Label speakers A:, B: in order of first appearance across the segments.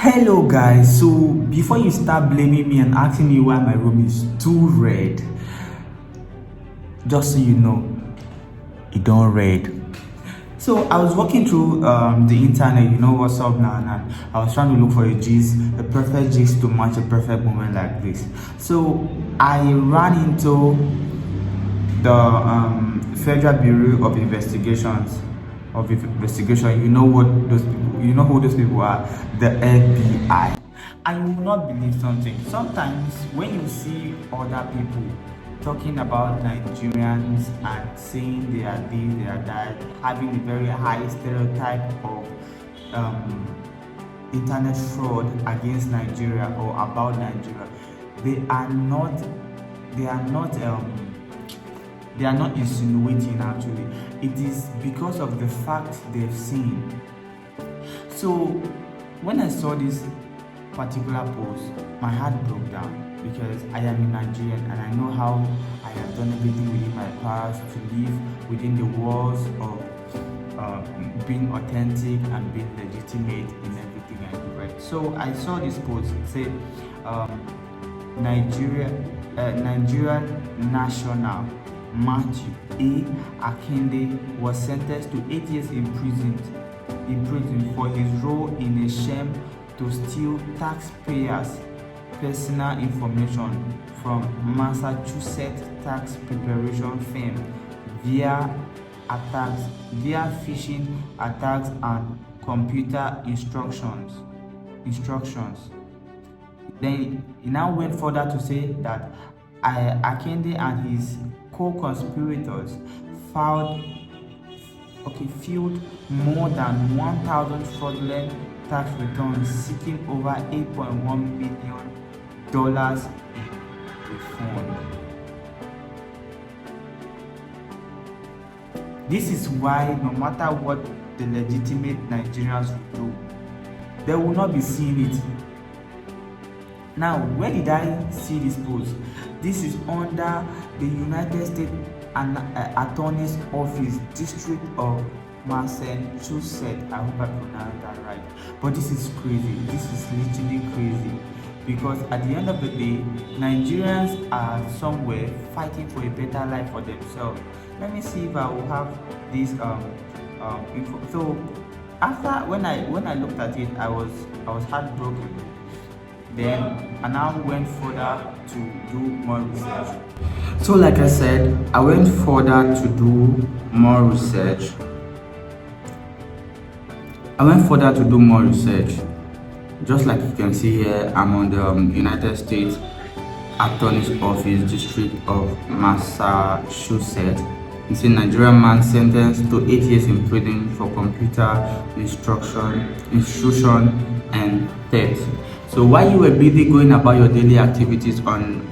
A: Hello guys, so before you start blaming me and asking me why my room is too red, just so you know, it don't red. So I was walking through the internet, you know what's up now, and I was trying to look for a gist, the perfect gist to match a perfect moment like this. So I ran into the Federal Bureau of Investigation. You know what those people, you know who those people are, the FBI. And you will not believe something. Sometimes when you see other people talking about Nigerians and saying they are this, they are that, having a very high stereotype of internet fraud against Nigeria or about Nigeria, they are not they are not they are not insinuating. Actually, it is because of the fact they've seen. So when I saw this particular post, my heart broke down because I am a Nigerian and I know how I have done everything within my past to live within the walls of being authentic and being legitimate in everything I do. Right. So I saw this post say Nigerian national Matthew A. Akinde was sentenced to 8 years in prison for his role in a scheme to steal taxpayers' personal information from Massachusetts tax preparation firm via phishing attacks and computer instructions. Then he now went further to say that Akinde and his co-conspirators filled more than 1,000 fraudulent tax returns seeking over $8.1 million in refund. This is why no matter what the legitimate Nigerians do, they will not be seeing it. Now, where did I see this post? This is under the United States Attorney's Office, District of Massachusetts. I hope I pronounced that right. But this is crazy. This is literally crazy. Because at the end of the day, Nigerians are somewhere fighting for a better life for themselves. Let me see if I will have this info. So after when I looked at it, I was heartbroken. Then I now went further to do more research. So like I said, I went further to do more research. Just like you can see here, I'm on the United States Attorney's Office, District of Massachusetts. It's a Nigerian man sentenced to 8 years in prison for computer intrusion and theft. So while you were busy going about your daily activities on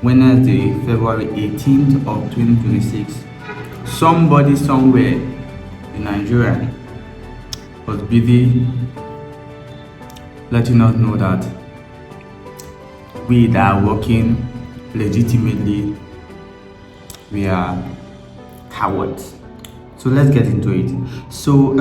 A: Wednesday, February 18th of 2026, somebody somewhere in Nigeria was busy letting us know that we that are working legitimately, we are cowards. So let's get into it. So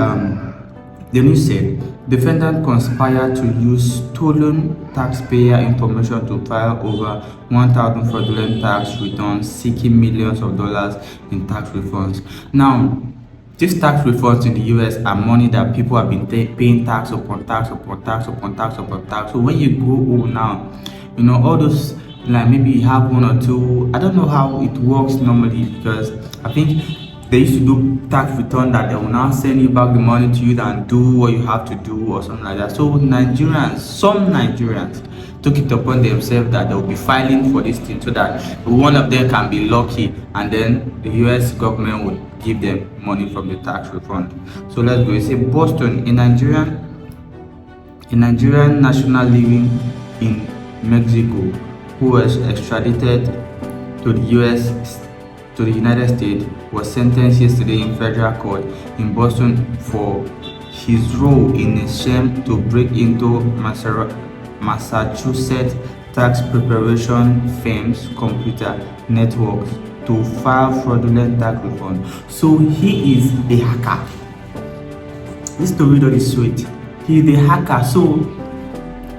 A: the news said defendant conspired to use stolen taxpayer information to file over 1,000 fraudulent tax returns seeking millions of dollars in tax refunds. Now, these tax refunds in the US are money that people have been paying tax upon tax upon tax upon tax upon tax. So when you go home now, you know, all those, like maybe you have one or two, I don't know how it works normally, because I think they used to do tax return that they will now send you back the money to you and do what you have to do or something like that. So some Nigerians took it upon themselves that they will be filing for this thing so that one of them can be lucky and then the US government would give them money from the tax refund. So let's go. It's a Boston, a Nigerian national living in Mexico who was extradited to the United States was sentenced yesterday in federal court in Boston for his role in a scheme to break into Massachusetts tax preparation firm's computer networks to file fraudulent tax refund. So he is a hacker. This story is sweet. He is a hacker. So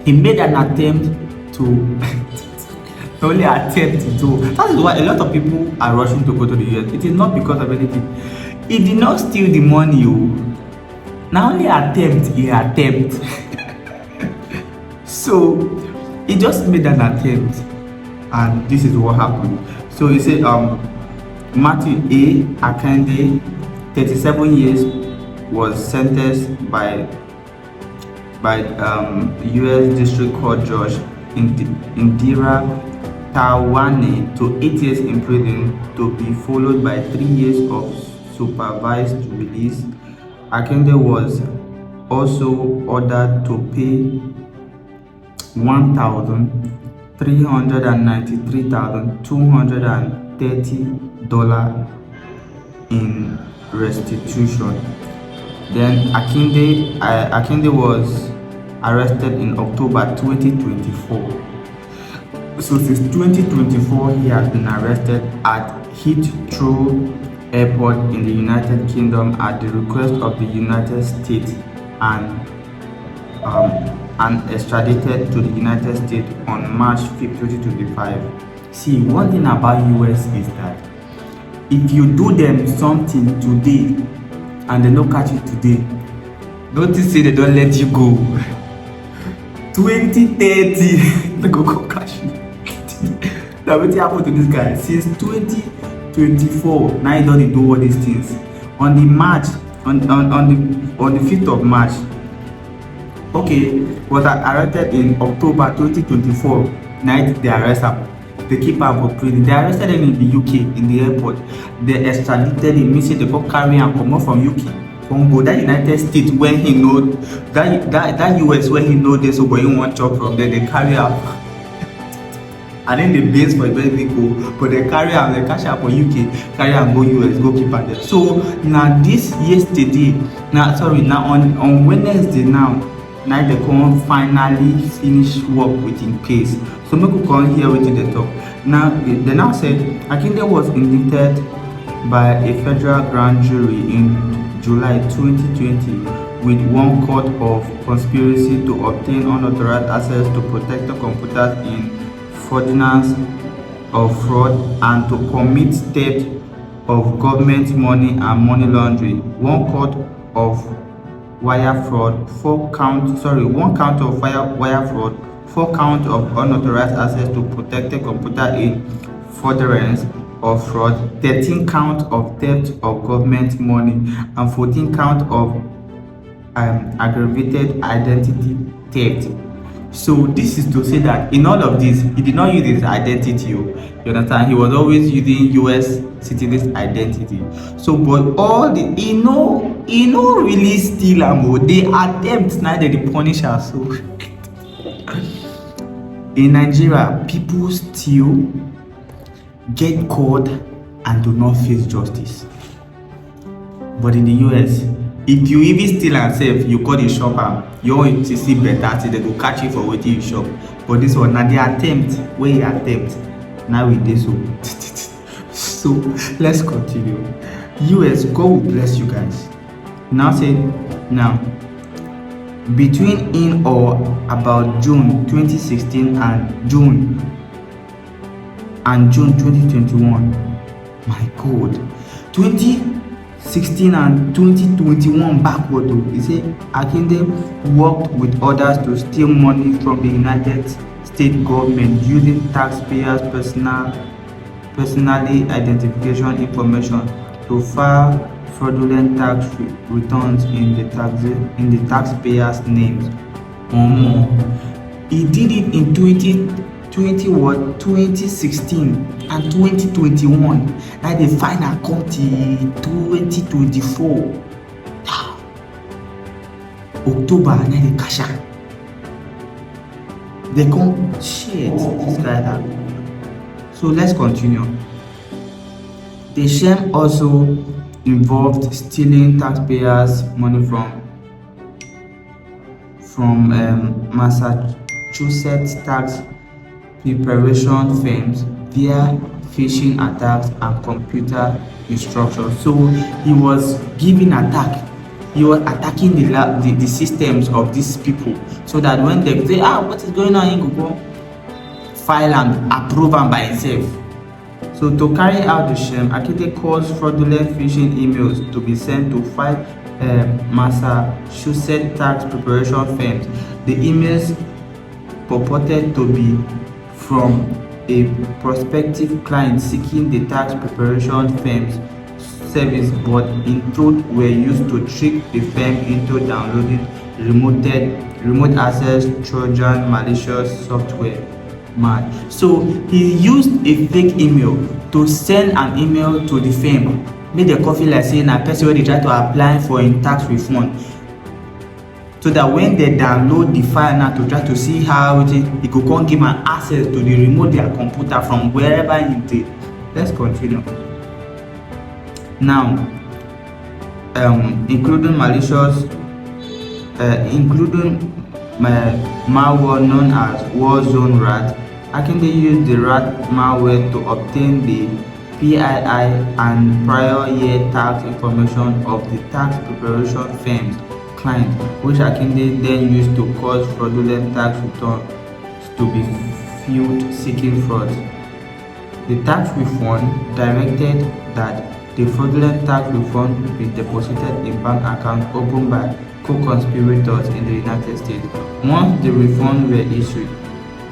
A: He made an attempt to only attempt to. That is why a lot of people are rushing to go to the US. It is not because of anything. He did not steal the money. Now only attempt, he attempt. So he just made an attempt, and this is what happened. So he said, Matthew A. Akande, 37 years, was sentenced by U.S. District Court Judge Indira Tawane to 8 years in prison, to be followed by 3 years of supervised release. Akande was also ordered to pay $1,393,230 in restitution. Then Akinde was arrested in October 2024. So since 2024, he has been arrested at Heathrow Airport in the United Kingdom at the request of the United States, and extradited to the United States on March 5, 2025. See, one thing about US is that if you do them something today and they don't catch you today, don't you say they don't let you go. 2030, they go catch you. Now what happened to this guy? Since 2024, now he don't do all these things. On the 5th of March, okay, was arrested in October 2024. Night they arrest him. They keep him for prison. They arrested him in the UK, in the airport. They extradited him. Means they go carry him come out from UK. From go that United States when he know that US when he know this, so but he want chop from there, they carry him. And then they base for where they go, but they carry him, they catch him for UK, carry him go US, go keep him there. So now this yesterday, now on Wednesday now they come finally finish work with him case. So make we come here with the talk. Now they now said Akinde was indicted by a federal grand jury in July 2020 with one count of conspiracy to obtain unauthorized access to protected computers in furtherance of fraud and to commit theft of government money and money laundering, one count of wire fraud, one count of wire fraud, 4 counts of unauthorized access to protected computer in furtherance of fraud, 13 counts of theft of government money, and 14 counts of aggravated identity theft. So this is to say that in all of this, he did not use his identity. You understand? He was always using US citizen's identity. So, but all the he no really steal ammo. They attempt now they punish us. So in Nigeria, people still get caught and do not face justice. But in the US, if you even steal and save, you call the shopper, you want to see better, so they go catch you for what you shop. But this one, now they attempt, where you attempt, now we do so. So let's continue. US, God will bless you guys. Now between in or about June 2016 and June 2021, my God, 2016 and 2021 backward though. He said Akinde worked with others to steal money from the United States government using taxpayers' personally identification information to file fraudulent tax returns in the taxpayers' names. He did it in 2016 and 2021. Now the final come to 2024. October, now they cash out. They come shit this guy that. So let's continue. The shame also involved stealing taxpayers' money from Massachusetts tax preparation firms via phishing attacks and computer instructions. So he was giving attack he was attacking the systems of these people, so that when they say, what is going on, he could go file and approve am by himself. So to carry out the sham, Akinde caused fraudulent phishing emails to be sent to 5 Massachusetts tax preparation firms. The emails purported to be from a prospective client seeking the tax preparation firm's service, but in truth were used to trick the firm into downloading remote access Trojan malicious software. So he used a fake email to send an email to the firm, make the coffee like saying a person wey dey try to apply for a tax refund, so that when they download the file now to try to see how it go come give an access to the remote their computer from wherever he did. Let's continue. Now, including malicious, malware known as Warzone Rat. Akinde used the rat malware to obtain the PII and prior year tax information of the tax preparation firm's client, which Akinde then used to cause fraudulent tax returns to be filed seeking fraud. The tax refund directed that the fraudulent tax refund be deposited in bank accounts opened by co-conspirators in the United States. Once the refunds were issued,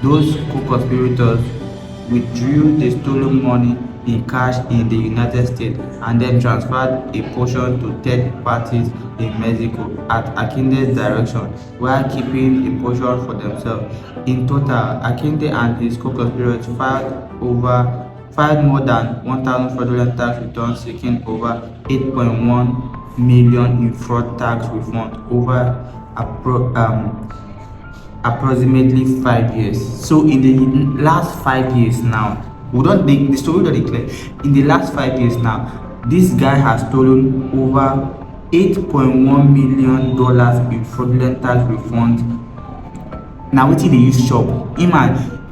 A: those co-conspirators withdrew the stolen money in cash in the United States and then transferred a portion to third parties in Mexico at Akinde's direction, while keeping a portion for themselves. In total, Akinde and his co-conspirators filed more than 1,000 fraudulent tax returns seeking over 8.1 million in fraud tax refunds over approximately 5 years. So in the last 5 years now, the story don't declare. In the last 5 years now, this guy has stolen over $8.1 million in fraudulent tax refunds. Now wetin dey use shop?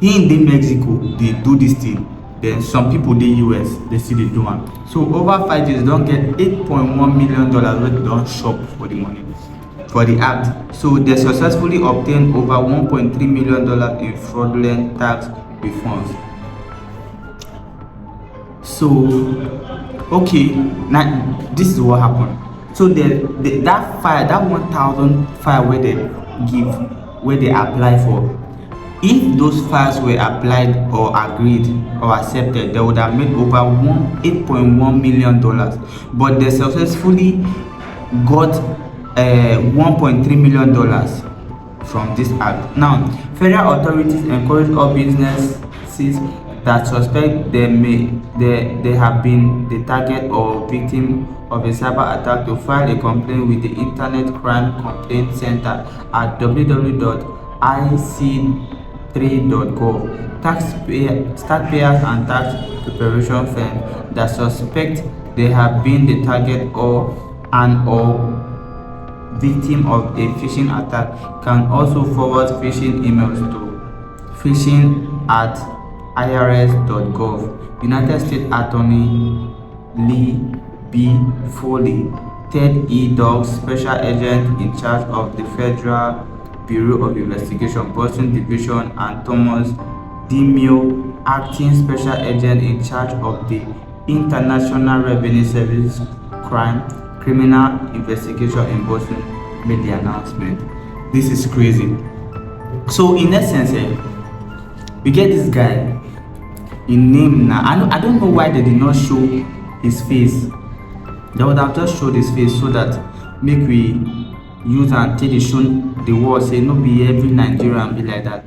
A: He in Mexico, they do this thing. Then some people dey US, they still dey do am. So over 5 years, don't get $8.1 million wey they don shop for the money, for the act. So they successfully obtained over $1.3 million in fraudulent tax refunds. So okay, now this is what happened. So that 1,000 file where they apply for, if those files were applied or agreed or accepted, they would have made over $8.1 million. But they successfully got $1.3 million from this act. Now, federal authorities encourage all businesses that suspect they have been the target or victim of a cyber attack to file a complaint with the Internet Crime Complaint Center at www.ic3.gov. Taxpayers and tax preparation firms that suspect they have been the target or victim of a phishing attack can also forward phishing emails to phishing@irs.gov. United States Attorney Lee B. Foley, 8YEARS Special Agent in charge of the Federal Bureau of Investigation, Boston Division, and Thomas Demio, Acting Special Agent in charge of the International Revenue Service Criminal Investigation in Boston, made the announcement. This is crazy. So in essence, we get this guy in name now. I don't know why they did not show his face. They would have just showed his face so that make we use and take the show the world say no be every Nigerian be like that.